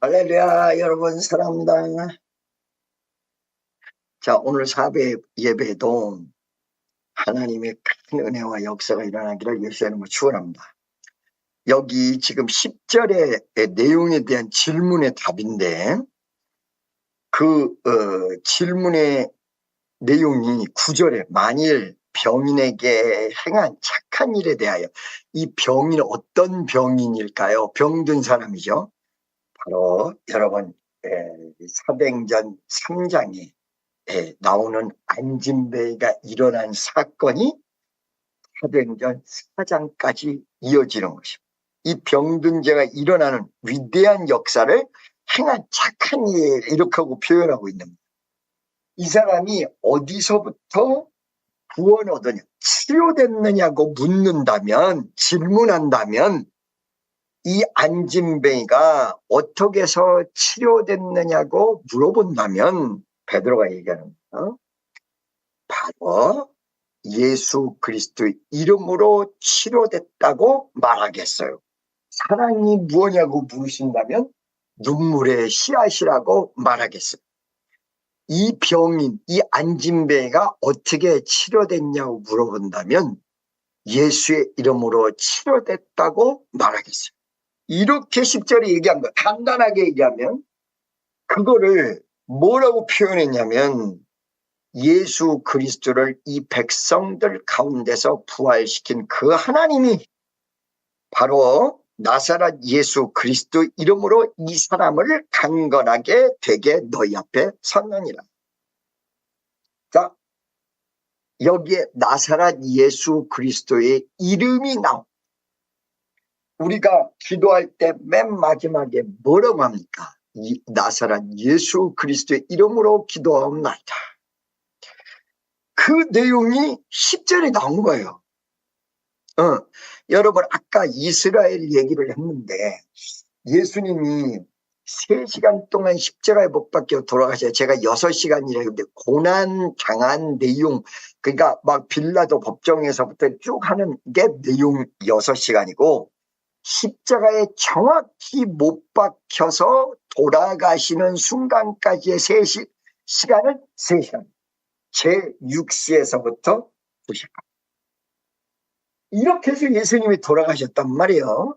할렐루야, 여러분 사랑합니다. 자, 오늘 사배 예배도 하나님의 큰 은혜와 역사가 일어나기를 예수 이름으로 축원합니다. 여기 지금 10절의 내용에 대한 질문의 답인데 그 질문의 내용이 9절에 만일 병인에게 행한 착한 일에 대하여, 이 병인은 어떤 병인일까요? 병든 사람이죠. 바로 여러분 사도행전 3장에 나오는 안진뱅이가 일어난 사건이 사도행전 4장까지 이어지는 것입니다. 이 병든 자가 일어나는 위대한 역사를 행한 착한 일, 이렇게 하고 표현하고 있는 겁니다. 이 사람이 어디서부터 구원 얻으냐, 치료됐느냐고 묻는다면, 질문한다면 이 안진뱅이가 어떻게 해서 치료됐느냐고 물어본다면 베드로가 얘기하는 거예요. 바로 예수 그리스도의 이름으로 치료됐다고 말하겠어요. 사랑이 무엇냐고 물으신다면 눈물의 씨앗이라고 말하겠어요. 이 병인, 이 안진뱅이가 어떻게 치료됐냐고 물어본다면 예수의 이름으로 치료됐다고 말하겠어요. 이렇게 10절에 얘기한 거, 간단하게 얘기하면 그거를 뭐라고 표현했냐면 예수 그리스도를 이 백성들 가운데서 부활시킨 그 하나님이 바로 나사렛 예수 그리스도 이름으로 이 사람을 강건하게 되게 너희 앞에 섰느니라. 자, 여기에 나사렛 예수 그리스도의 이름이 나옵니다. 우리가 기도할 때 맨 마지막에 뭐라고 합니까? 나사렛 예수 그리스도의 이름으로 기도하옵나이다. 그 내용이 10절에 나온 거예요. 여러분, 아까 이스라엘 얘기를 했는데 예수님이 3시간 동안 십자가에 못 박혀 돌아가셔요. 제가 6시간이라 했는데 고난 당한 내용, 그러니까 막 빌라도 법정에서부터 쭉 하는 게 내용 6시간이고 십자가에 정확히 못 박혀서 돌아가시는 순간까지의 시간은 3시간. 제6시에서부터 9시간. 이렇게 해서 예수님이 돌아가셨단 말이에요.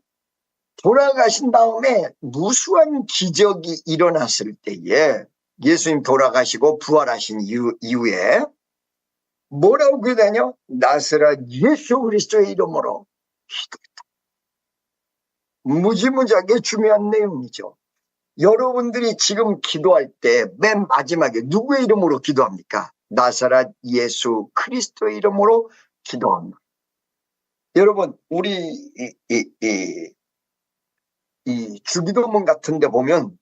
돌아가신 다음에 무수한 기적이 일어났을 때에 예수님 돌아가시고 부활하신 이후에 뭐라고 그러냐면 나사렛 예수 그리스도의 이름으로 기도했다. 무지무지하게 중요한 내용이죠. 여러분들이 지금 기도할 때 맨 마지막에 누구의 이름으로 기도합니까? 나사렛 예수 그리스도의 이름으로 기도합니다. 여러분, 우리 이 주기도문 같은 데 보면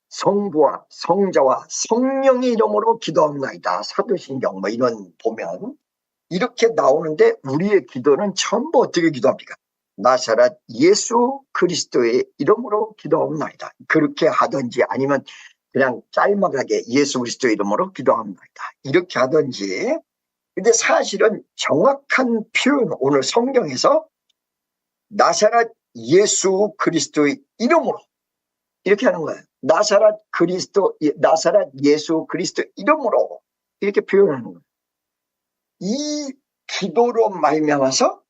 성부와 성자와 성령의 이름으로 기도합나이다. 사도신경 뭐 이런 보면 이렇게 나오는데 우리의 기도는 전부 어떻게 기도합니까? 나사렛 예수 그리스도의 이름으로 기도합나이다. 그렇게 하든지 아니면 그냥 짤막하게 예수 그리스도의 이름으로 기도합나이다. 이렇게 하든지. 근데 사실은 정확한 표현, 오늘 성경에서 나사렛 예수 그리스도의 이름으로 이렇게 하는 거예요. 나사렛 예수 그리스도 이름으로 이렇게 표현하는 거예요. 이 기도로 말미암아서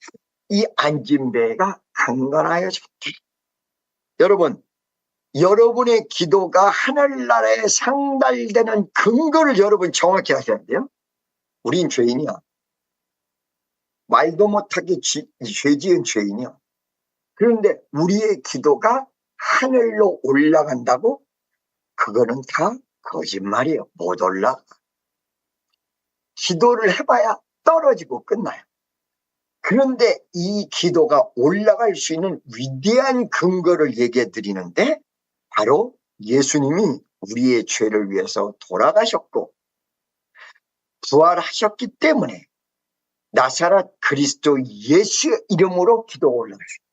이 안진뱅이가 강건하여졌다. 여러분, 여러분의 기도가 하늘나라에 상달되는 근거를 여러분 정확히 하셔야 돼요. 우린 죄인이야. 말도 못하게 죄 지은 죄인이야. 그런데 우리의 기도가 하늘로 올라간다고? 그거는 다 거짓말이에요. 못 올라가. 기도를 해봐야 떨어지고 끝나요. 그런데 이 기도가 올라갈 수 있는 위대한 근거를 얘기해 드리는데 바로 예수님이 우리의 죄를 위해서 돌아가셨고 부활하셨기 때문에 나사렛 그리스도 예수의 이름으로 기도가 올라갈 수 있어요.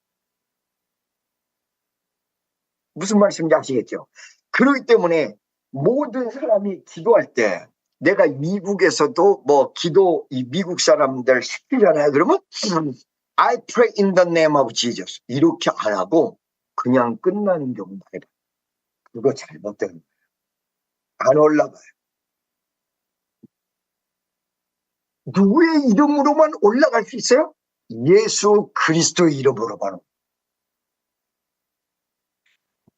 무슨 말씀인지 아시겠죠? 그렇기 때문에 모든 사람이 기도할 때 내가 미국에서도 뭐 기도 미국 사람들 시키잖아요. 그러면 I pray in the name of Jesus 이렇게 안 하고 그냥 끝나는 경우가 많아요. 그거 잘못된, 안 올라가요. 누구의 이름으로만 올라갈 수 있어요? 예수 그리스도의 이름으로만.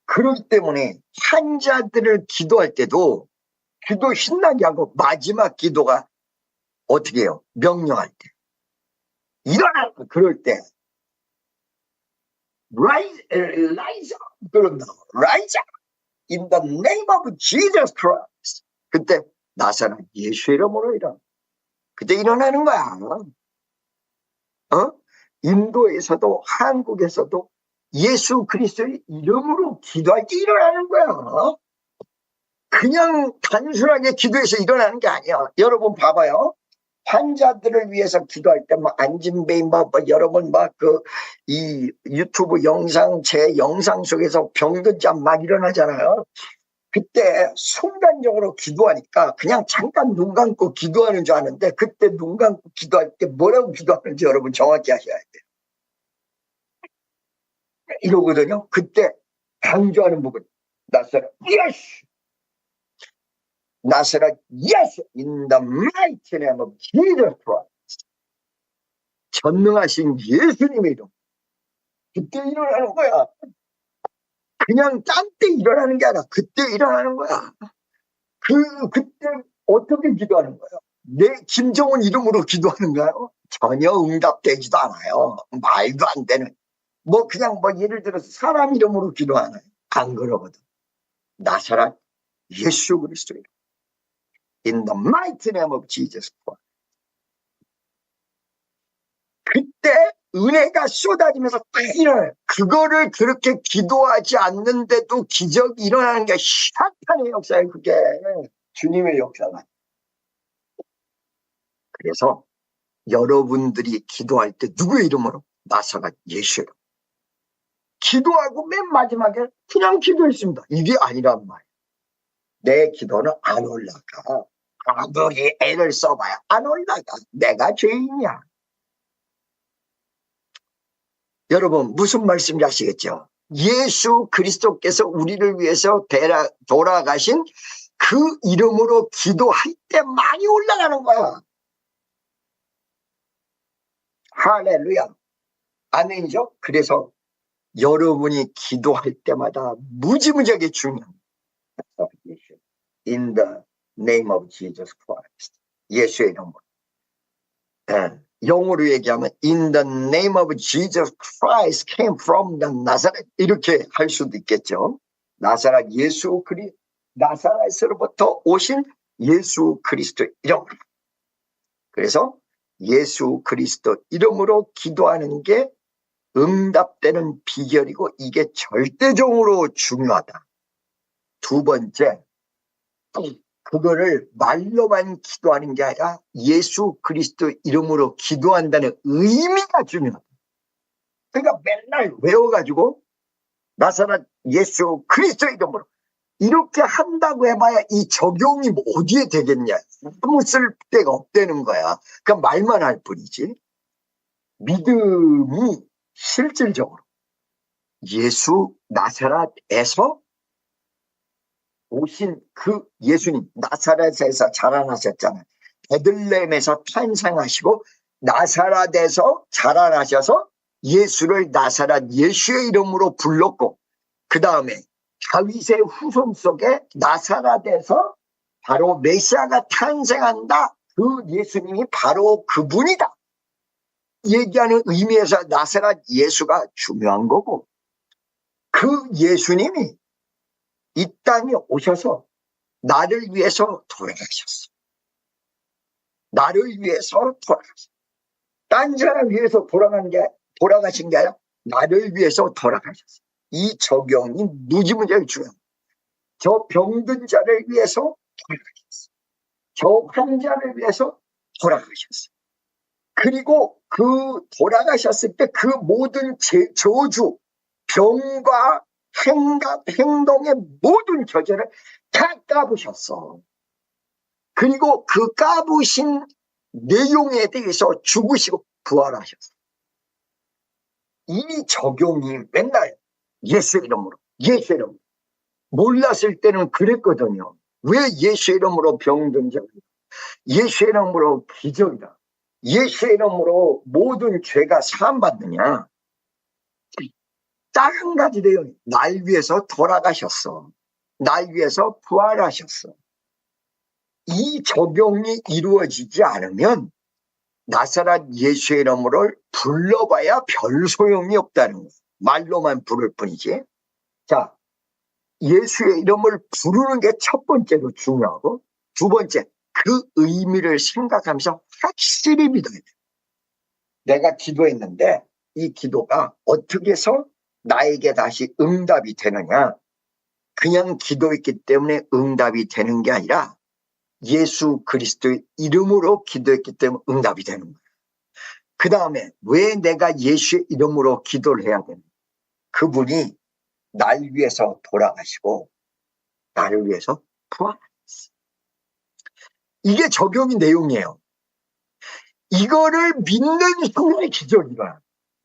그렇기 때문에 환자들을 기도할 때도 기도 신나게 하고 마지막 기도가 어떻게 해요? 명령할 때. 일어나! 그럴 때. Rise, 그런다. Rise in the name of Jesus Christ. 그때 나사렛 예수 이름으로 일어나. 그때 일어나는 거야. 인도에서도 한국에서도 예수 그리스도의 이름으로 기도할 때 일어나는 거야. 그냥 단순하게 기도해서 일어나는 게 아니야. 여러분 봐봐요. 환자들을 위해서 기도할 때 안진뱅이 여러분 이 유튜브 영상 제 영상 속에서 병든 자 막 일어나잖아요. 그때 순간적으로 기도하니까 그냥 잠깐 눈 감고 기도하는 줄 아는데 그때 눈 감고 기도할 때 뭐라고 기도하는지 여러분 정확히 하셔야 돼요. 이러거든요. 그때 강조하는 부분. 나사렛 예수! 나사렛 예수! In the mighty name of Jesus Christ. 전능하신 예수님의 이름. 그때 일어나는 거야. 그냥 딴 때 일어나는 게 아니라 그때 일어나는 거야. 그때 어떻게 기도하는 거예요? 내 김정은 이름으로 기도하는가요? 전혀 응답되지도 않아요. 말도 안 되는. 그냥 예를 들어서 사람 이름으로 기도하나요? 안 그러거든. 나사렛 예수 그리스도 이름. In the mighty name of Jesus Christ. 그때 은혜가 쏟아지면서 딱 일어나요. 그거를 그렇게 기도하지 않는데도 기적이 일어나는 게 사탄의 역사예요. 그게 주님의 역사가. 그래서 여러분들이 기도할 때 누구의 이름으로? 나사렛 예수 이름. 기도하고 맨 마지막에 그냥 기도했습니다. 이게 아니란 말이에요. 내 기도는 안 올라가. 아무리 애를 써봐야 안 올라가. 내가 죄인이야. 여러분 무슨 말씀인지 아시겠죠? 예수 그리스도께서 우리를 위해서 돌아가신 그 이름으로 기도할 때 많이 올라가는 거야. 할렐루야. 아멘이죠? 그래서 여러분이 기도할 때마다 무지무지하게 중요합니다. In the name of Jesus Christ. 예수의 이름으로. 영어로 얘기하면 In the name of Jesus Christ came from the Nazareth. 이렇게 할 수도 있겠죠. 나사렛 예수 그리스도, 나사렛으로부터 오신 예수 그리스도 이름. 그래서 예수 그리스도 이름으로 기도하는 게 응답되는 비결이고 이게 절대적으로 중요하다. 두 번째, 그거를 말로만 기도하는 게 아니라 예수 그리스도 이름으로 기도한다는 의미가 중요하다. 그러니까 맨날 외워가지고 나사렛 예수 그리스도 이름으로 이렇게 한다고 해봐야 이 적용이 어디에 되겠냐. 아무 쓸 데가 없다는 거야. 그러니까 말만 할 뿐이지. 믿음이 실질적으로 예수 나사렛에서 오신 그 예수님, 나사렛에서 자라나셨잖아요. 베들레헴에서 탄생하시고 나사렛에서 자라나셔서 예수를 나사렛 예수의 이름으로 불렀고 그 다음에 다윗의 후손 속에 나사렛에서 바로 메시아가 탄생한다. 그 예수님이 바로 그분이다. 얘기하는 의미에서 나사렛 예수가 중요한 거고 그 예수님이 이 땅에 오셔서 나를 위해서 돌아가셨어. 나를 위해서 돌아가셨어. 딴 사람 위해서 돌아가신 게 아니라 나를 위해서 돌아가셨어. 이 적용이 무지무지하게 중요합니다. 저 병든 자를 위해서 돌아가셨어. 저 환자를 위해서 돌아가셨어. 그리고 그 돌아가셨을 때 그 모든 저주, 병과 행동의 모든 저주를 다 까부셨어. 그리고 그 까부신 내용에 대해서 죽으시고 부활하셨어. 이 적용이 맨날 예수 이름으로, 예수 이름으로. 몰랐을 때는 그랬거든요. 왜 예수 이름으로 병든 자, 예수 이름으로 기적이다, 예수 이름으로 모든 죄가 사함받느냐? 딱 한 가지 돼요. 날 위해서 돌아가셨어. 날 위해서 부활하셨어. 이 적용이 이루어지지 않으면 나사렛 예수의 이름으로 불러봐야 별 소용이 없다는 거예요. 말로만 부를 뿐이지. 자, 예수의 이름을 부르는 게 첫 번째로 중요하고, 두 번째, 그 의미를 생각하면서 확실히 믿어야 돼. 내가 기도했는데 이 기도가 어떻게 해서 나에게 다시 응답이 되느냐? 그냥 기도했기 때문에 응답이 되는 게 아니라 예수 그리스도의 이름으로 기도했기 때문에 응답이 되는 거예요. 그 다음에 왜 내가 예수의 이름으로 기도를 해야 되는 거예요? 그분이 날 위해서 돌아가시고 나를 위해서 부활하셨어요. 이게 적용의 내용이에요. 이거를 믿는 순간에 기적이다.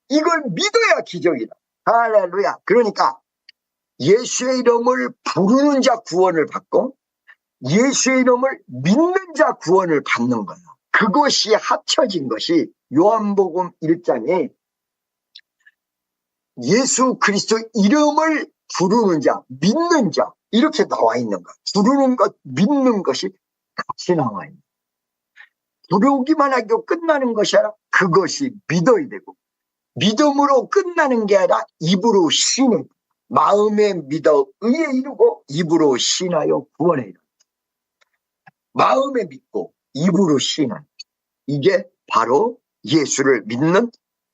이걸 믿어야 기적이다. 할렐루야. 그러니까 예수의 이름을 부르는 자 구원을 받고 예수의 이름을 믿는 자 구원을 받는 거예요. 그것이 합쳐진 것이 요한복음 1장에 예수 그리스도 이름을 부르는 자, 믿는 자 이렇게 나와 있는 것. 부르는 것, 믿는 것이 같이 나와 있는 것. 부르기만 하고 끝나는 것이 아니라 그것이 믿어야 되고, 믿음으로 끝나는 게 아니라 입으로 신해, 마음에 믿어 의에 이르고 입으로 신하여 구원에 이르. 마음에 믿고 입으로 신한, 이게 바로 예수를 믿는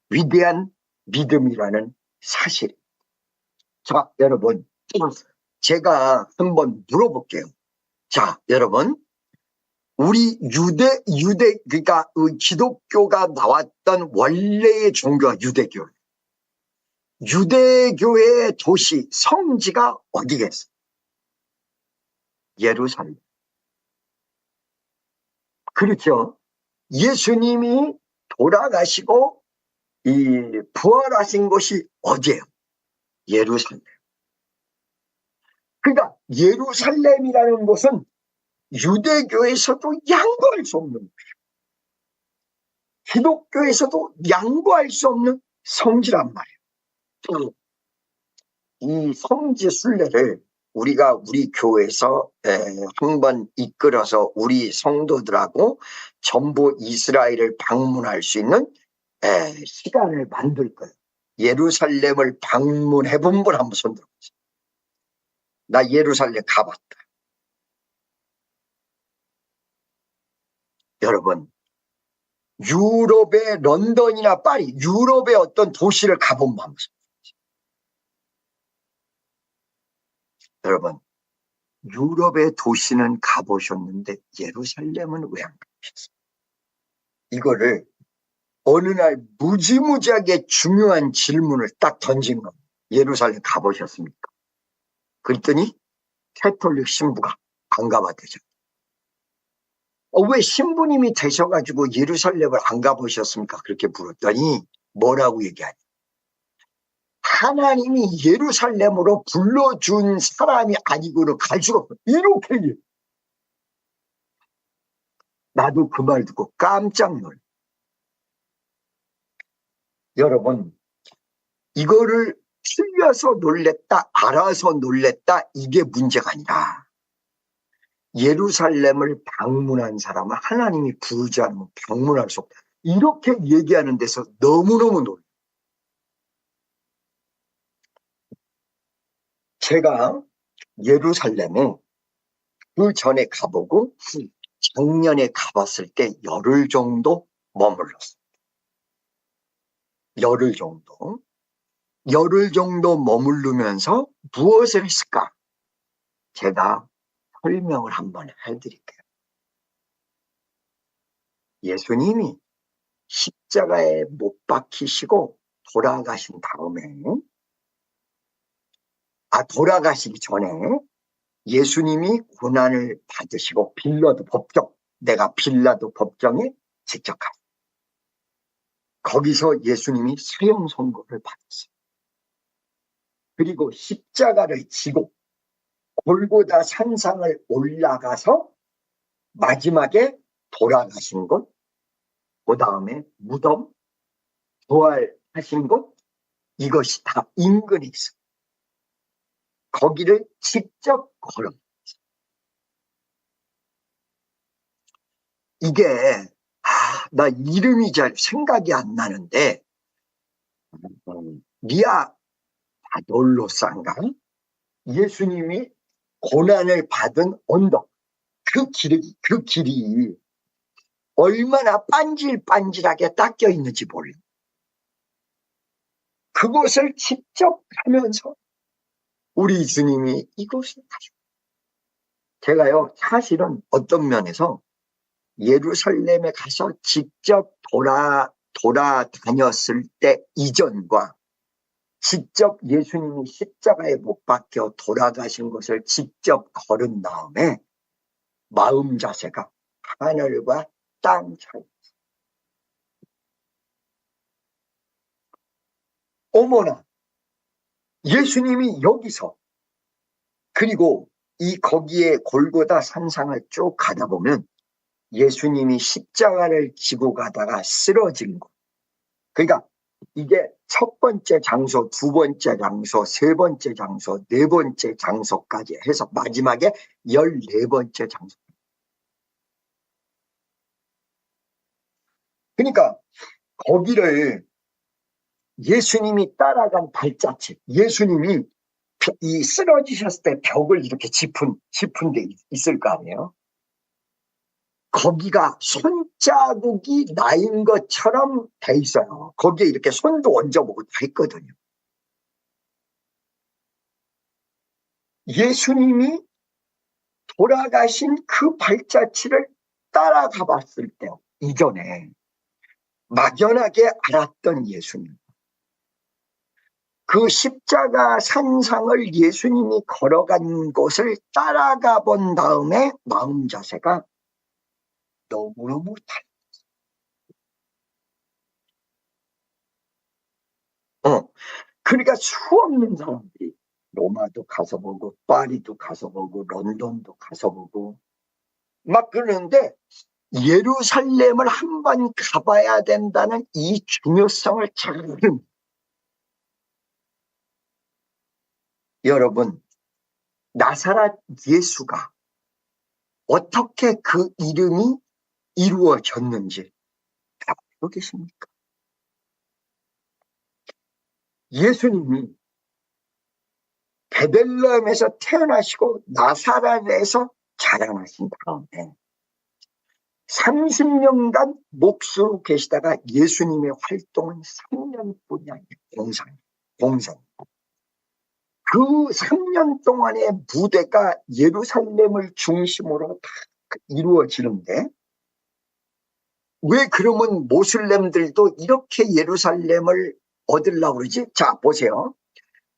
위대한 믿음이라는 사실입니다. 자, 여러분, 제가 한번 물어볼게요. 자, 여러분, 우리 그러니까 기독교가 나왔던 원래의 종교가 유대교예요. 유대교의 도시, 성지가 어디겠어요? 예루살렘. 그렇죠. 예수님이 돌아가시고 부활하신 곳이 어디예요? 예루살렘. 그러니까 예루살렘이라는 곳은 유대교에서도 양보할 수 없는 곳이에요. 기독교에서도 양보할 수 없는 성지란 말이에요. 이 성지 순례를 우리가 우리 교회에서 한번 이끌어서 우리 성도들하고 전부 이스라엘을 방문할 수 있는 시간을 만들 거예요. 예루살렘을 방문해 본 분 한번 손 들어보세요. 나 예루살렘 가봤다. 여러분, 유럽의 런던이나 파리, 유럽의 어떤 도시를 가본 분 한번 손 들어보세요. 여러분, 유럽의 도시는 가보셨는데 예루살렘은 왜 안 가보셨어요? 이거를 어느 날 무지무지하게 중요한 질문을 딱 던진 겁니다. 예루살렘 가보셨습니까? 그랬더니 캐톨릭 신부가 안 가봤대죠. 왜 신부님이 되셔가지고 예루살렘을 안 가보셨습니까? 그렇게 물었더니 뭐라고 얘기하냐. 하나님이 예루살렘으로 불러준 사람이 아니고는 갈 수가 없어. 이렇게 얘기해. 나도 그 말 듣고 깜짝 놀래. 여러분, 이거를 틀려서 놀랬다, 알아서 놀랬다, 이게 문제가 아니라 예루살렘을 방문한 사람은 하나님이 부르지 않으면 방문할 수 없다. 이렇게 얘기하는 데서 너무너무 놀라요. 제가 예루살렘에 그 전에 가보고 작년에 가봤을 때 열흘 정도 머물렀어요. 열흘 정도. 열흘 정도 머무르면서 무엇을 했을까? 제가 설명을 한번 해드릴게요. 예수님이 십자가에 못 박히시고 돌아가신 다음에, 돌아가시기 전에 예수님이 고난을 받으시고 빌라도 법정, 내가 빌라도 법정에 직접 갔어요. 거기서 예수님이 사형 선고를 받았어요. 그리고 십자가를 지고 골고다 산상을 올라가서 마지막에 돌아가신 곳, 그 다음에 무덤, 부활하신 곳, 이것이 다 인근에 있어. 거기를 직접 걸어. 이게 나 이름이 잘 생각이 안 나는데 미아 바돌로산가, 예수님이 고난을 받은 언덕, 그 길이 얼마나 반질반질하게 닦여 있는지 몰라. 그곳을 직접 가면서 우리 주님이 이곳을 가시고, 제가요 사실은 어떤 면에서 예루살렘에 가서 직접 돌아다녔을 때 이전과 직접 예수님이 십자가에 못 박혀 돌아가신 것을 직접 걸은 다음에 마음 자세가 하늘과 땅 차이. 어머나, 예수님이 여기서, 그리고 거기에 골고다 산상을 쭉 가다 보면 예수님이 십자가를 지고 가다가 쓰러진 곳. 그러니까 이게 첫 번째 장소, 두 번째 장소, 세 번째 장소, 네 번째 장소까지 해서 마지막에 14번째 장소. 그러니까 거기를 예수님이 따라간 발자취, 예수님이 이 쓰러지셨을 때 벽을 이렇게 짚은 데 있을 거 아니에요? 거기가 손자국이 나인 것처럼 돼 있어요. 거기에 이렇게 손도 얹어보고 다 있거든요. 예수님이 돌아가신 그 발자취를 따라가 봤을 때 이전에 막연하게 알았던 예수님, 그 십자가 산상을 예수님이 걸어간 곳을 따라가 본 다음에 마음 자세가 너무너무 달라요. 그러니까 수없는 사람들이 로마도 가서 보고 파리도 가서 보고 런던도 가서 보고 막 그러는데 예루살렘을 한번 가봐야 된다는 이 중요성을 잘 모릅니다. 여러분, 나사렛 예수가 어떻게 그 이름이 이루어졌는지 다 알고 계십니까? 예수님이 베들레헴에서 태어나시고 나사렛에서 자라나신 다음에 30년간 몫으로 계시다가 예수님의 활동은 3년뿐이 아니라 공산. 그 3년 동안의 무대가 예루살렘을 중심으로 다 이루어지는데, 왜 그러면 모슬렘들도 이렇게 예루살렘을 얻으려고 그러지? 자, 보세요.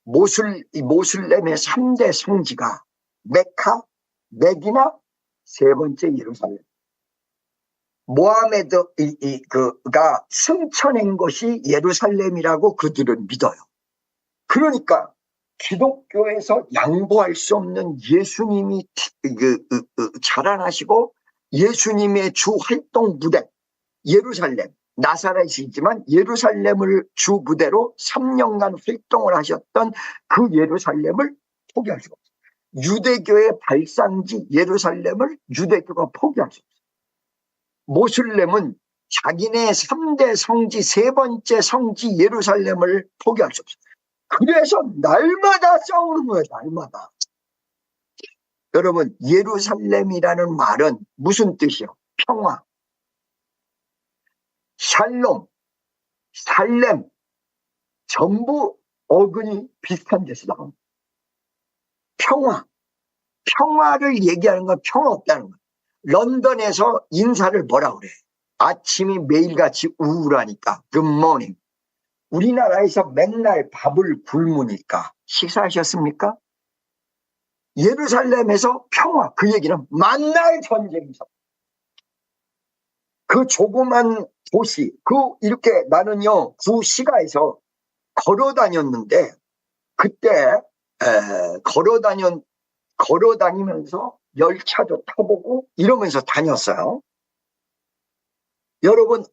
모슬렘의 3대 성지가 메카, 메디나, 세 번째 예루살렘. 모하메드가 승천한 것이 예루살렘이라고 그들은 믿어요. 그러니까 기독교에서 양보할 수 없는 예수님이 자라나시고 예수님의 주 활동 무대, 예루살렘, 나사렛이지만 예루살렘을 주 무대로 3년간 활동을 하셨던 그 예루살렘을 포기할 수가 없어요. 유대교의 발상지 예루살렘을 유대교가 포기할 수 없어요. 모슬렘은 자기네 3대 성지, 세 번째 성지 예루살렘을 포기할 수 없어요. 그래서 날마다 싸우는 거예요, 날마다. 여러분, 예루살렘이라는 말은 무슨 뜻이요? 평화. 샬롬, 살렘, 전부 어근이 비슷한 데서 나옵니다. 평화를 얘기하는 건 평화 없다는 거예요. 런던에서 인사를 뭐라 그래? 아침이 매일같이 우울하니까 Good morning. 우리나라에서 맨날 밥을 굶으니까 식사하셨습니까? 예루살렘에서 평화, 그 얘기는 만날 전쟁에서 그 조그만 도시, 이렇게 나는요 구시가에서 걸어 다녔는데, 그때 걸어 다니면서 열차도 타보고 이러면서 다녔어요. 여러분,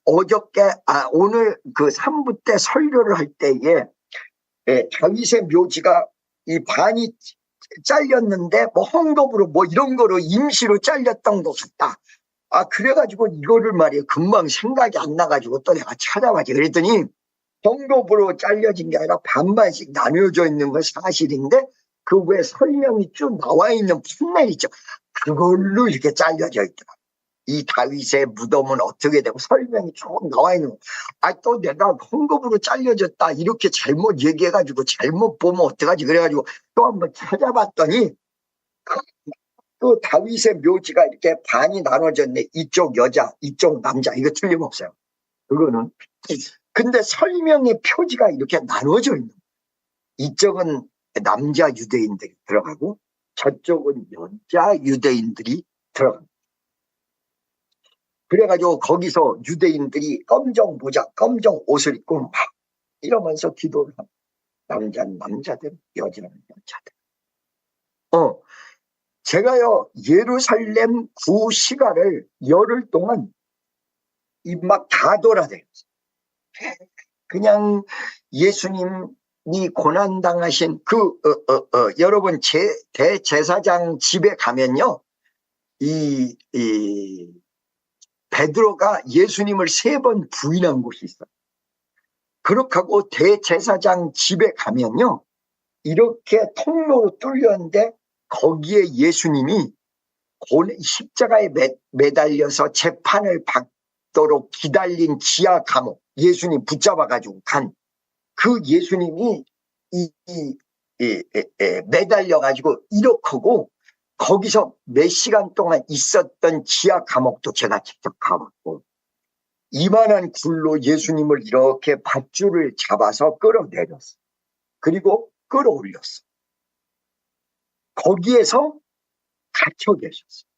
오늘 그 3부 때 설교를 할 때에 다윗의 묘지가 이 반이 잘렸는데 뭐 헝겊으로 뭐 이런 거로 임시로 잘렸던 것 같다. 그래가지고 이거를 말이에요. 금방 생각이 안 나가지고 또 내가 찾아봤지. 그랬더니 헝겊으로 잘려진 게 아니라 반반씩 나뉘어져 있는 건 사실인데 그 외에 설명이 쭉 나와 있는 판넬 있죠. 그걸로 이렇게 잘려져 있더라. 이 다윗의 무덤은 어떻게 되고 설명이 쭉 나와 있는 거. 또 내가 헝겊으로 잘려졌다 이렇게 잘못 얘기해가지고 잘못 보면 어떡하지. 그래가지고 또 한번 찾아봤더니 또 다윗의 묘지가 이렇게 반이 나눠졌네. 이쪽 여자, 이쪽 남자. 이거 틀림없어요. 그거는. 근데 설명의 표지가 이렇게 나눠져 있는 거예요. 이쪽은 남자 유대인들이 들어가고 저쪽은 여자 유대인들이 들어갑니다. 그래가지고 거기서 유대인들이 검정 모자, 검정 옷을 입고 막 이러면서 기도를 합니다. 남자는 남자들, 여자는 여자들. 제가요, 예루살렘 구 시가를 열흘 동안 막 다 돌아다녔어요. 그냥 예수님이 고난당하신 여러분, 대제사장 집에 가면요, 베드로가 예수님을 3번 부인한 곳이 있어요. 그렇게 하고 대제사장 집에 가면요, 이렇게 통로로 뚫렸는데 거기에 예수님이 십자가에 매달려서 재판을 받도록 기다린 지하 감옥, 예수님 붙잡아가지고 간 그 예수님이 매달려가지고 이렇게 하고 거기서 몇 시간 동안 있었던 지하 감옥도 제가 직접 가봤고, 이만한 굴로 예수님을 이렇게 밧줄을 잡아서 끌어내렸어. 그리고 끌어올렸어. 거기에서 갇혀 계셨어요.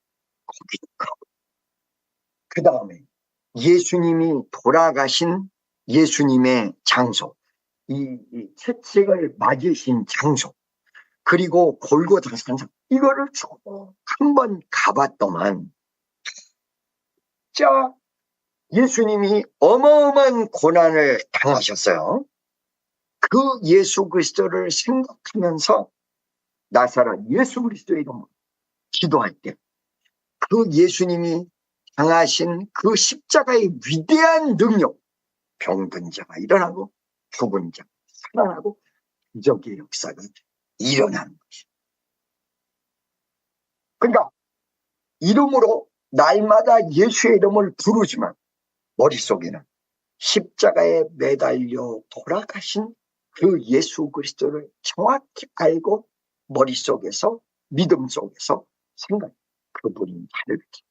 그 다음에 예수님이 돌아가신 예수님의 장소, 이 채찍을 맞으신 장소, 그리고 골고다 산상, 이거를 쭉 한번 가봤더만 진짜 예수님이 어마어마한 고난을 당하셨어요. 그 예수 그리스도를 생각하면서 나사렛 예수 그리스도의 이름으로 기도할 때 그 예수님이 당하신 그 십자가의 위대한 능력, 병든 자가 일어나고 죽은 자가 살아나고 기적의 역사가 일어나는 것이죠. 그러니까 이름으로 날마다 예수의 이름을 부르지만 머릿속에는 십자가에 매달려 돌아가신 그 예수 그리스도를 정확히 알고 머릿속에서 믿음 속에서 생각, 그분이 나를 기도,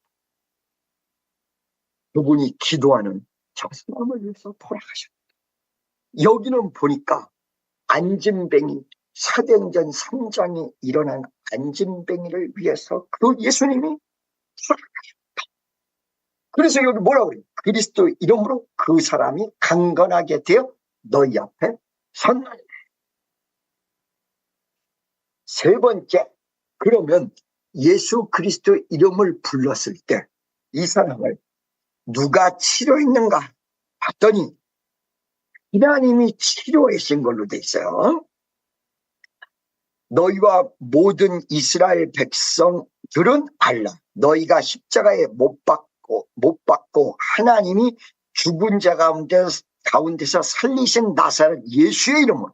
그분이 기도하는 저 사람을 위해서 돌아가셨다. 여기는 보니까 안진뱅이, 사도행전 3장에 일어난 안진뱅이를 위해서 그 예수님이 돌아가셨다. 그래서 여기 뭐라고 그래요? 그리스도 이름으로 그 사람이 강건하게 되어 너희 앞에 선나니. 세 번째, 그러면 예수 그리스도 이름을 불렀을 때 이 사람을 누가 치료했는가 봤더니 하나님이 치료하신 걸로 돼 있어요. 너희와 모든 이스라엘 백성들은 알라. 너희가 십자가에 못 박고 하나님이 죽은 자 가운데서 살리신 나사렛 예수의 이름으로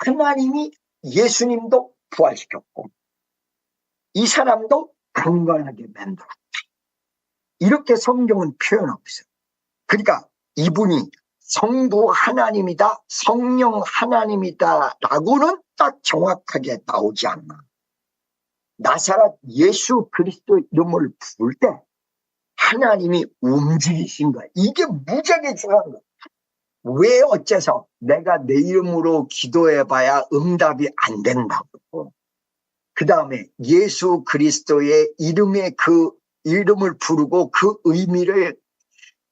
하나님이 예수님도 부활시켰고 이 사람도 건강하게 만들었다. 이렇게 성경은 표현하고 있어요. 그러니까 이분이 성부 하나님이다, 성령 하나님이다 라고는 딱 정확하게 나오지 않나. 나사렛 예수 그리스도 이름을 부를 때 하나님이 움직이신 거야. 이게 무지하게 중요한 거야. 왜 어째서 내가 내 이름으로 기도해봐야 응답이 안 된다고. 그 다음에 예수 그리스도의 이름의 그 이름을 부르고 그 의미를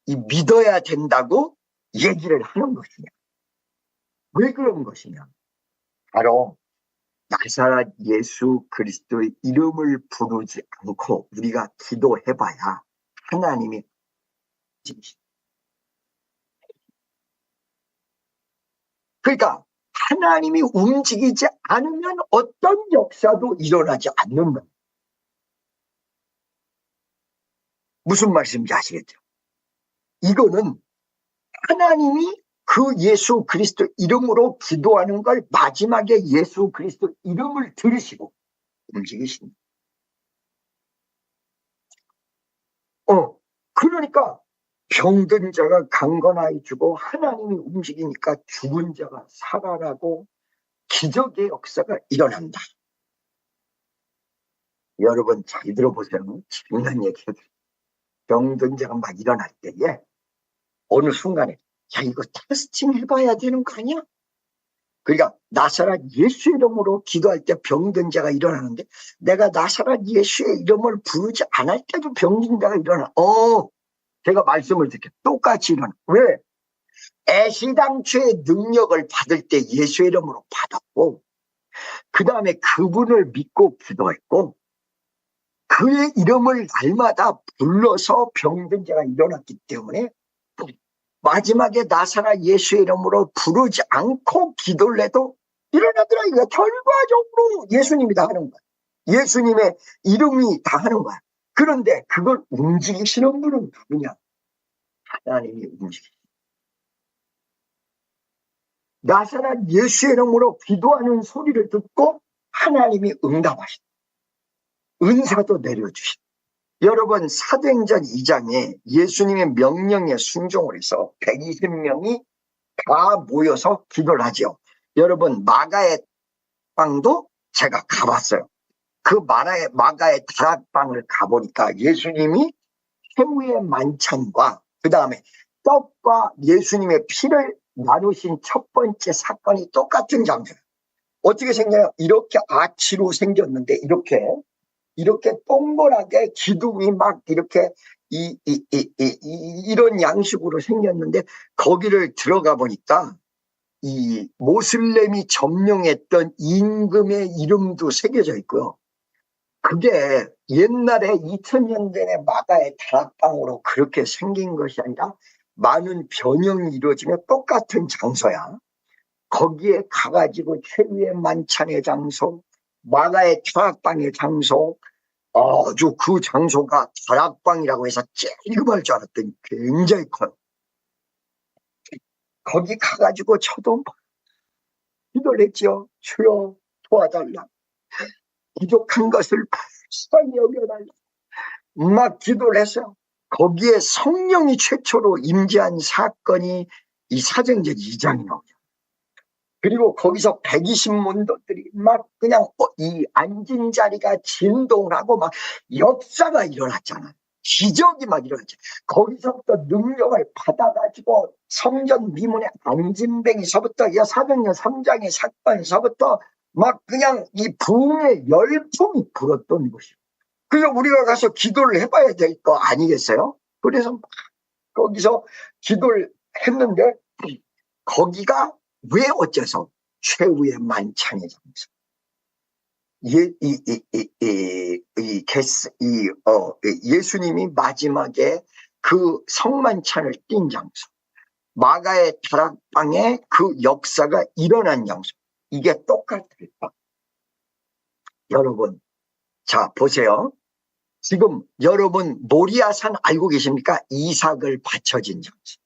믿어야 된다고 얘기를 하는 것이냐. 왜 그런 것이냐. 바로 나사렛 예수 그리스도의 이름을 부르지 않고 우리가 기도해봐야 하나님이 움직이십니다. 그러니까 하나님이 움직이지 않으면 어떤 역사도 일어나지 않는다. 무슨 말씀인지 아시겠죠? 이거는 하나님이 그 예수 그리스도 이름으로 기도하는 걸 마지막에 예수 그리스도 이름을 들으시고 움직이십니다. 그러니까 병든 자가 강건하여지고 하나님이 움직이니까 죽은 자가 살아나고 기적의 역사가 일어난다. 여러분 잘 들어보세요. 재밌는 얘기예요. 병든 자가 막 일어날 때에 어느 순간에 야 이거 테스팅 해봐야 되는 거 아니야? 그러니까 나사렛 예수 이름으로 기도할 때 병든 자가 일어나는데 내가 나사렛 예수의 이름을 부르지 않을 때도 병든 자가 일어나. 제가 말씀을 듣게 똑같이 일어나. 왜? 애시당초의 능력을 받을 때 예수 이름으로 받았고 그 다음에 그분을 믿고 기도했고 그의 이름을 날마다 불러서 병든 자가 일어났기 때문에 마지막에 나사렛 예수의 이름으로 부르지 않고 기도를 해도 일어나더라. 이거 결과적으로 예수님이 다 하는 거야. 예수님의 이름이 다 하는 거야. 그런데 그걸 움직이시는 분은 누구냐? 하나님이 움직이시는. 나사렛 예수의 이름으로 기도하는 소리를 듣고 하나님이 응답하신다. 은사도 내려주신다. 여러분 사도행전 2장에 예수님의 명령에 순종을 해서 120명이 다 모여서 기도를 하죠. 여러분 마가의 빵도 제가 가봤어요. 그 마가의 다락방을 가보니까 예수님이 새우의 만찬과 그 다음에 떡과 예수님의 피를 나누신 첫 번째 사건이 똑같은 장소예요. 어떻게 생겨요? 이렇게 아치로 생겼는데 이렇게 동그랗게 기둥이 막 이렇게 이런 양식으로 생겼는데 거기를 들어가 보니까 이 모슬렘이 점령했던 임금의 이름도 새겨져 있고요. 그게 옛날에 2000년 전에 마가의 다락방으로 그렇게 생긴 것이 아니라 많은 변형이 이루어지며 똑같은 장소야. 거기에 가가지고 최후의 만찬의 장소, 마가의 다락방의 장소, 아주 그 장소가 다락방이라고 해서 찔끔할 줄 알았더니 굉장히 커요. 거기 가가지고 저도 기도를 했죠. 주여 도와달라. 부족한 것을 불쌍히 여겨달라. 막 기도를 했어요. 거기에 성령이 최초로 임재한 사건이 이 사도행전 2장이 나오죠. 그리고 거기서 120문도들이 막 그냥 이 앉은 자리가 진동을 하고 막 역사가 일어났잖아요. 기적이 막 일어났죠. 거기서부터 능력을 받아가지고 성전 미문의 안진뱅이서부터 사도행전 3장의 사건에서부터 막 그냥 이 부흥의 열풍이 불었던 것이에요. 그래서 우리가 가서 기도를 해봐야 될 거 아니겠어요? 그래서 막 거기서 기도를 했는데 거기가 왜 어째서 최후의 만찬의 장소. 예수님이 마지막에 그 성만찬을 띈 장소. 마가의 다락방에 그 역사가 일어난 장소. 이게 똑같을까? 여러분, 자, 보세요. 지금 여러분 모리아산 알고 계십니까? 이삭을 바쳐진 장소.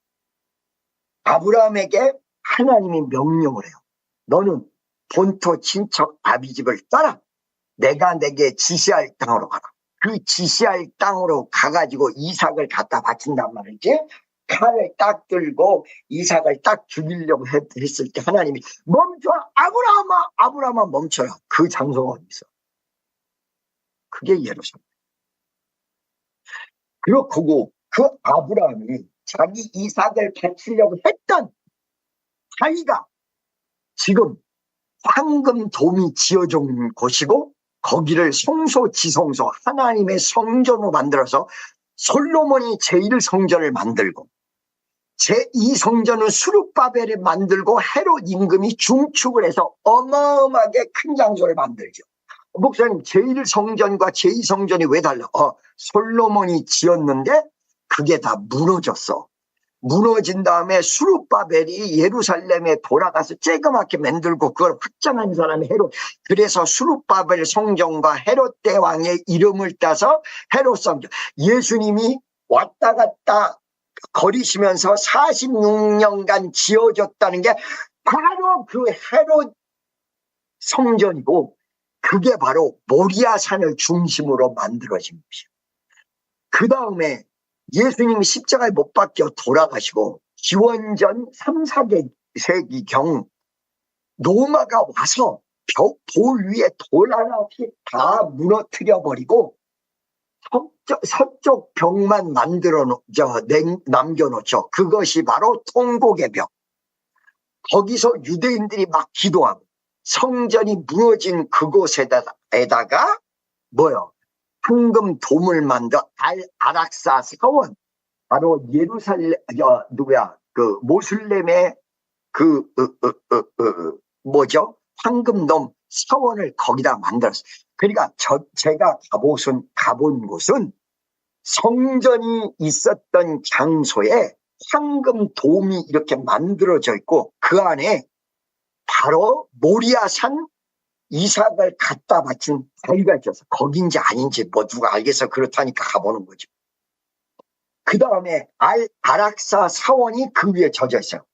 아브라함에게 하나님이 명령을 해요. 너는 본토 친척 아비집을 떠나 내가 내게 지시할 땅으로 가라. 그 지시할 땅으로 가가지고 이삭을 갖다 바친단 말이지. 칼을 딱 들고 이삭을 딱 죽이려고 했을 때 하나님이 멈춰, 아브라함아 멈춰라. 그 장소가 어디 있어? 그게 예루살렘. 그렇고 그 아브라함이 자기 이삭을 바치려고 했던 자기가 지금 황금돔이 지어진 곳이고 거기를 성소지성소 하나님의 성전으로 만들어서 솔로몬이 제1성전을 만들고 제2성전은 수룹바벨을 만들고 헤롯 임금이 중축을 해서 어마어마하게 큰 장소를 만들죠. 목사님, 제1성전과 제2성전이 왜 달라? 솔로몬이 지었는데 그게 다 무너졌어. 무너진 다음에 수룹바벨이 예루살렘에 돌아가서 쬐그맣게 만들고 그걸 확장한 사람이 헤롯. 그래서 수룹바벨 성전과 헤롯 대왕의 이름을 따서 헤롯 성전. 예수님이 왔다 갔다 거리시면서 46년간 지어졌다는 게 바로 그 헤롯 성전이고, 그게 바로 모리아산을 중심으로 만들어진 것이에요. 그 다음에 예수님이 십자가에 못 박혀 돌아가시고 기원전 3, 4세기경 로마가 와서 돌 위에 돌 하나 없이 다 무너뜨려 버리고 서쪽 벽만 남겨놓죠. 그것이 바로 통곡의 벽. 거기서 유대인들이 막 기도하고 성전이 무너진 그곳에다가 뭐요? 황금 돔을 만들어 아락사 사원, 바로 예루살렘 그 모슬렘의 뭐죠? 황금 돔 사원을 거기다 만들었어요. 그러니까 제가 가본 곳은 성전이 있었던 장소에 황금 돔이 이렇게 만들어져 있고, 그 안에 바로 모리아산 이삭을 갖다 바친 바위가 있어서 거긴지 아닌지 뭐 누가 알겠어. 그렇다니까 가보는 거죠. 그 다음에 아락사 사원이 그 위에 젖어 있어요.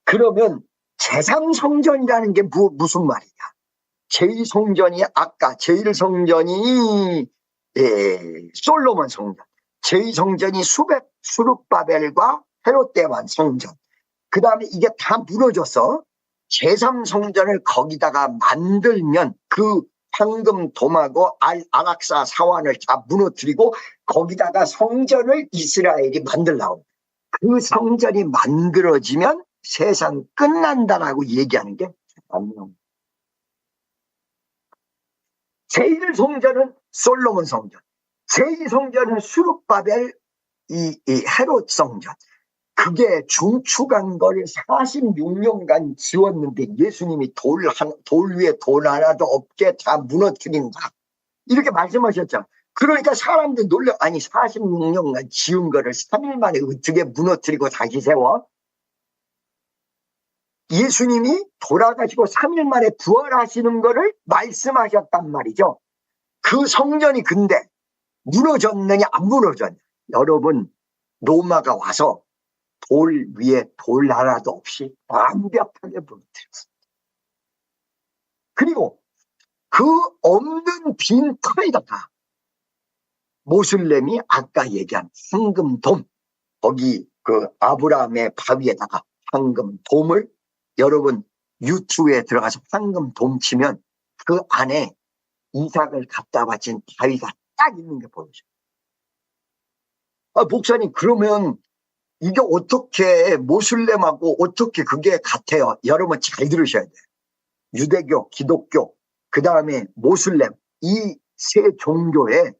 그러면 제3성전이라는 게 무슨 말이냐? 제2성전이 아까 제1성전이 솔로몬 성전, 제2성전이 수룹바벨과 헤롯 대왕 성전. 그 다음에 이게 다 무너져서 제3성전을 거기다가 만들면 그 황금 돔하고 아락사 사원을 다 무너뜨리고 거기다가 성전을 이스라엘이 만들라고. 그 성전이 만들어지면 세상 끝난다라고 얘기하는 게 맞는. 제1성전은 솔로몬 성전, 제2성전은 수룹바벨 이 헤롯 성전. 그게 중축한 걸 46년간 지웠는데 예수님이 돌 위에 돌 하나도 없게 다 무너뜨린다, 이렇게 말씀하셨죠. 그러니까 사람들 놀려. 아니 46년간 지은 거를 3일 만에 어떻게 무너뜨리고 다시 세워? 예수님이 돌아가시고 3일 만에 부활하시는 거를 말씀하셨단 말이죠. 그 성전이 근데 무너졌느냐 안 무너졌냐? 여러분, 로마가 와서 돌 위에 돌 하나도 없이 완벽하게 무너뜨렸습니다. 그리고 그 없는 빈 터에다가 모슬렘이 아까 얘기한 황금돔, 거기 그 아브라함의 바위에다가 황금돔을, 여러분 유튜브에 들어가서 황금돔 치면 그 안에 이삭을 갖다 바친 바위가 딱 있는 게 보여져요. 목사님, 그러면 이게 어떻게 모슬렘하고 어떻게 그게 같아요? 여러분 잘 들으셔야 돼요. 유대교, 기독교, 그 다음에 모슬렘, 이 세 종교에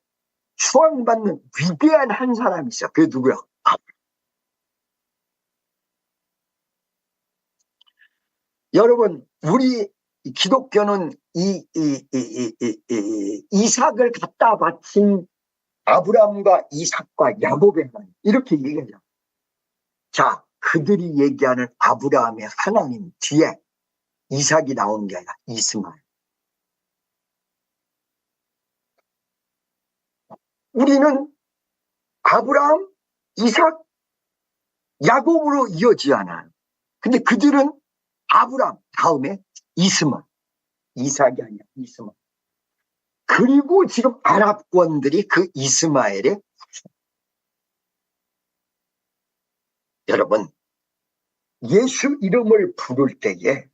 추앙받는 위대한 한 사람이 있어요. 그게 누구야? 여러분, 우리 기독교는 이삭을 갖다 바친 아브라함과 이삭과 야곱의 하나님, 이렇게 얘기하죠. 자, 그들이 얘기하는 아브라함의 하나님 뒤에 이삭이 나오는 게 아니라 이스마엘. 우리는 아브라함, 이삭, 야곱으로 이어지지 않아요. 근데 그들은 아브라함 다음에 이스마엘, 이삭이 아니라 이스마엘. 그리고 지금 아랍권들이 그 이스마엘의, 여러분, 예수 이름을 부를 때에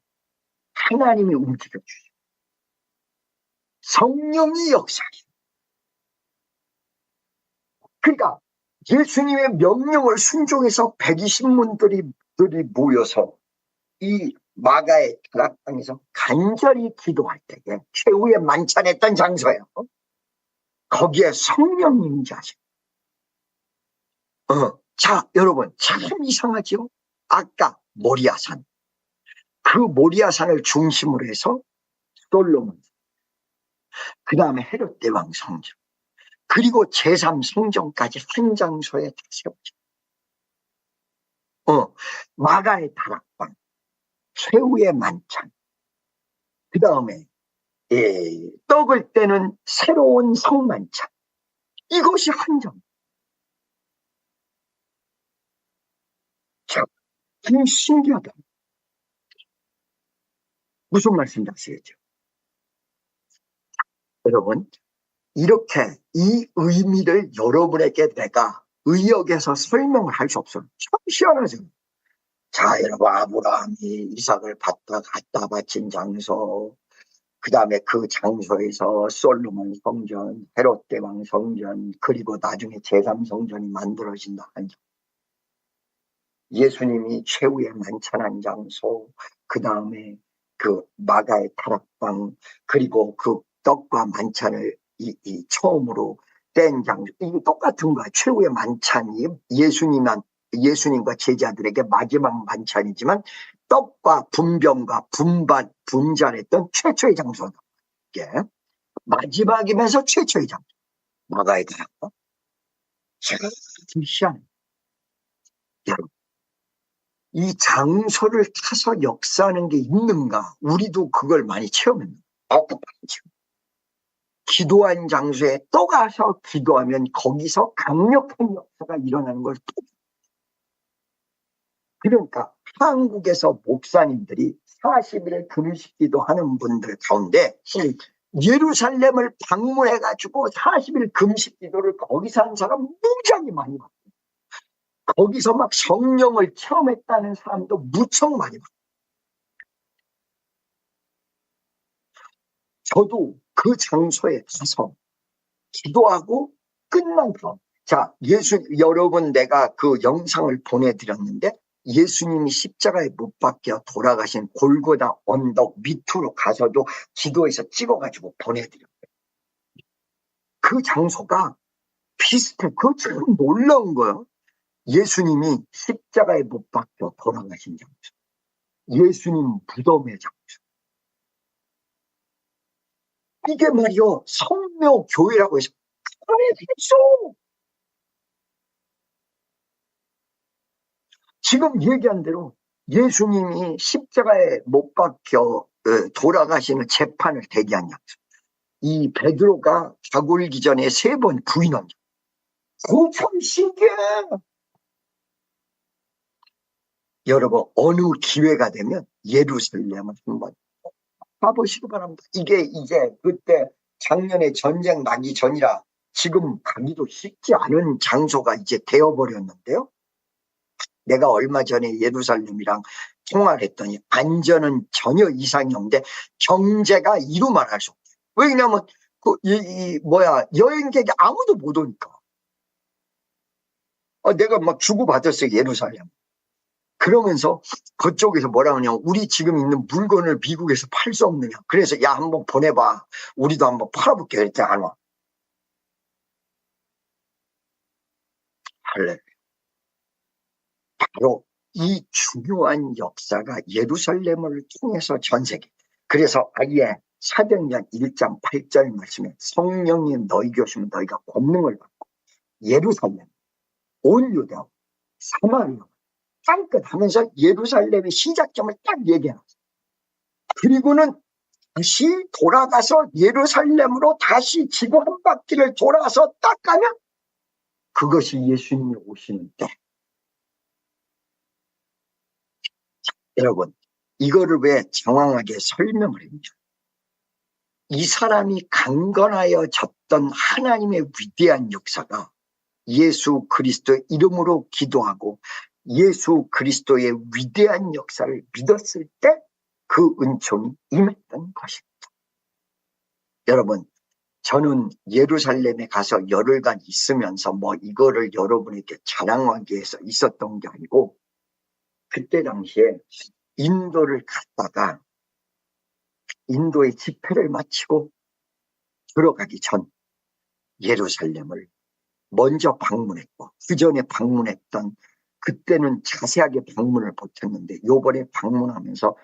하나님이 움직여주죠. 성령이 역사해요. 그러니까 예수님의 명령을 순종해서 120문들이 모여서 이 마가의 다락방에서 간절히 기도할 때에 최후의 만찬했던 장소예요. 거기에 성령님이 임재하셔요. 자, 여러분, 참 이상하죠? 아까 모리아산, 그 모리아산을 중심으로 해서 솔로몬, 그 다음에 헤롯 대왕 성전, 그리고 제3성전까지 한 장소에 다 세워져. 마가의 다락방, 최후의 만찬, 그 다음에 떡을 떼는 새로운 성만찬, 이것이 한 점. 자, 참 신기하다. 무슨 말씀인지 아시겠죠? 여러분, 이렇게 이 의미를 여러분에게 내가 의역에서 설명을 할 수 없어요. 참 희한하죠. 자, 여러분, 아브라함이 이삭을 갖다 바친 장소, 그 다음에 그 장소에서 솔로몬 성전, 헤롯 대왕 성전, 그리고 나중에 제3성전이 만들어진다 한 장. 예수님이 최후의 만찬한 장소, 그 다음에 그 마가의 다락방, 그리고 그 떡과 만찬을 처음으로 뗀 장소, 이게 똑같은 거야. 최후의 만찬이 예수님과 제자들에게 마지막 만찬이지만 떡과 분병과 분잔했던 최초의 장소다. 이게 마지막이면서 최초의 장소. 마가의 다락방. 참 희한해. 여러분, 이 장소를 타서 역사하는 게 있는가? 우리도 그걸 많이 체험했는데, 기도한 장소에 또 가서 기도하면 거기서 강력한 역사가 일어나는 걸 또. 그러니까 한국에서 목사님들이 40일 금식기도 하는 분들 가운데 예루살렘을 방문해가지고 40일 금식기도를 거기서 한 사람 무지하게 많이 봤어요. 거기서 막 성령을 체험했다는 사람도 무척 많이 봤어요. 저도 그 장소에 가서 기도하고 끝난 다음, 자, 여러분, 내가 그 영상을 보내드렸는데 예수님이 십자가에 못 박혀 돌아가신 골고다 언덕 밑으로 가서도 기도해서 찍어가지고 보내드렸어요. 그 장소가 비슷해. 그거 참 놀라운 거예요. 예수님이 십자가에 못 박혀 돌아가신 장소, 예수님 무덤의 장소. 이게 말이요, 성묘교회라고 해서 그랬어. 지금 얘기한 대로 예수님이 십자가에 못 박혀 돌아가시는 재판을 대기한 장소, 이 베드로가 가골기 전에 3번 부인한 장소. 그거 참 신기해. 여러분, 어느 기회가 되면 예루살렘을 한번 가보시기 바랍니다. 이게 이제 그때 작년에 전쟁 나기 전이라 지금 가기도 쉽지 않은 장소가 이제 되어버렸는데요. 내가 얼마 전에 예루살렘이랑 통화를 했더니 안전은 전혀 이상이 없는데 경제가 이루 말할 수 없어요. 왜냐면 여행객이 아무도 못 오니까. 내가 막 주고받았어요, 예루살렘. 그러면서 그쪽에서 뭐라 하냐, 우리 지금 있는 물건을 미국에서 팔 수 없느냐. 그래서 야, 한번 보내봐, 우리도 한번 팔아볼게. 그랬더니 안 와. 할래. 바로 이 중요한 역사가 예루살렘을 통해서 전 세계. 그래서 아예 사도행전 1장 8절 말씀에 성령이 너희에게 오시면 너희가 권능을 받고 예루살렘, 온 유대와 사마리아 땅끝 하면서 예루살렘의 시작점을 딱 얘기해놨어요. 그리고는 다시 돌아가서 예루살렘으로 다시 지구 한 바퀴를 돌아서 딱 가면 그것이 예수님이 오시는 때. 여러분, 이거를 왜 장황하게 설명을 했죠? 이 사람이 강건하여 졌던 하나님의 위대한 역사가 예수 그리스도의 이름으로 기도하고 예수 그리스도의 위대한 역사를 믿었을 때 그 은총이 임했던 것입니다. 여러분, 저는 예루살렘에 가서 열흘간 있으면서 이거를 여러분에게 자랑하기 위해서 있었던 게 아니고, 그때 당시에 인도를 갔다가 인도의 집회를 마치고 들어가기 전 예루살렘을 먼저 방문했고, 그 전에 방문했던 그때는 자세하게 방문을 못했는데 요번에 방문하면서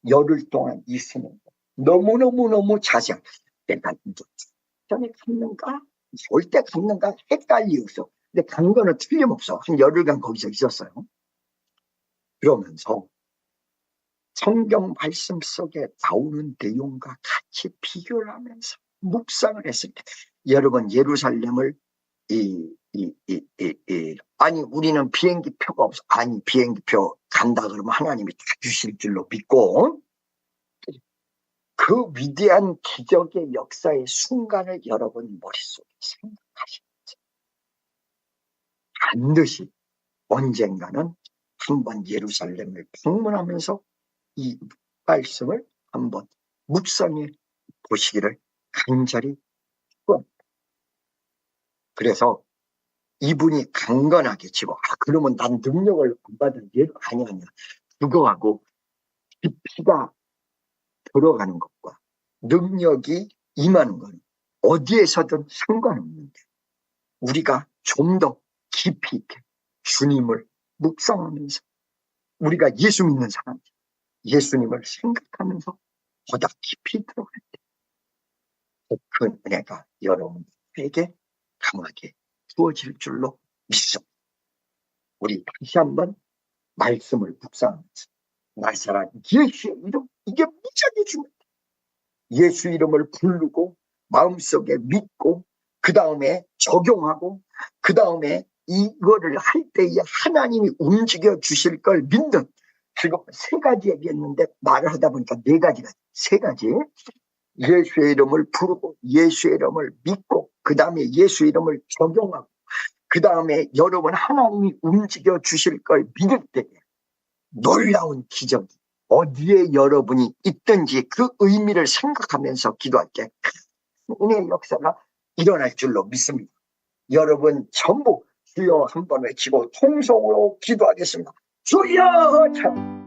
열흘 동안 있으면 너무너무 자세하게 내가 이제 전에 갔는가 올 때 갔는가 헷갈리었어. 근데 간 거는 틀림없어. 한 열흘간 거기서 있었어요. 그러면서 성경 말씀 속에 나오는 내용과 같이 비교를 하면서 묵상을 했을 때 여러분 예루살렘을 아니 우리는 비행기 표가 없어. 아니 비행기 표 간다 그러면 하나님이 다 주실 줄로 믿고 그 위대한 기적의 역사의 순간을 여러분 머릿속에 생각하시면서 반드시 언젠가는 한번 예루살렘을 방문하면서 이 말씀을 한번 묵상해 보시기를 간절히 축원합니다. 그래서 이분이 강건하게 치고 그러면 난 능력을 안 받은 예로 아니야. 그거하고 깊이가 들어가는 것과 능력이 임하는 건 어디에서든 상관없는데 우리가 좀 더 깊이 있게 주님을 묵상하면서 우리가 예수 믿는 사람 예수님을 생각하면서 보다 깊이 들어갈 때 그 은혜가 여러분에게 강하게 주어질 줄로 믿습니다. 우리 다시 한번 말씀을 묵상하면서 나사렛 예수의 이름 이게 무지하게 중요해요. 예수 이름을 부르고 마음속에 믿고 그 다음에 적용하고 그 다음에 이거를 할 때에 하나님이 움직여 주실 걸 믿는 지금 세 가지 얘기했는데 말을 하다 보니까 네 가지가 세 가지 예수의 이름을 부르고 예수의 이름을 믿고 그 다음에 예수의 이름을 적용하고 그 다음에 여러분 하나님이 움직여 주실 걸 믿을 때 놀라운 기적이 어디에 여러분이 있든지 그 의미를 생각하면서 기도할 때 은혜의 역사가 일어날 줄로 믿습니다. 여러분 전부 주여 한번 외치고 통성으로 기도하겠습니다. 주여 참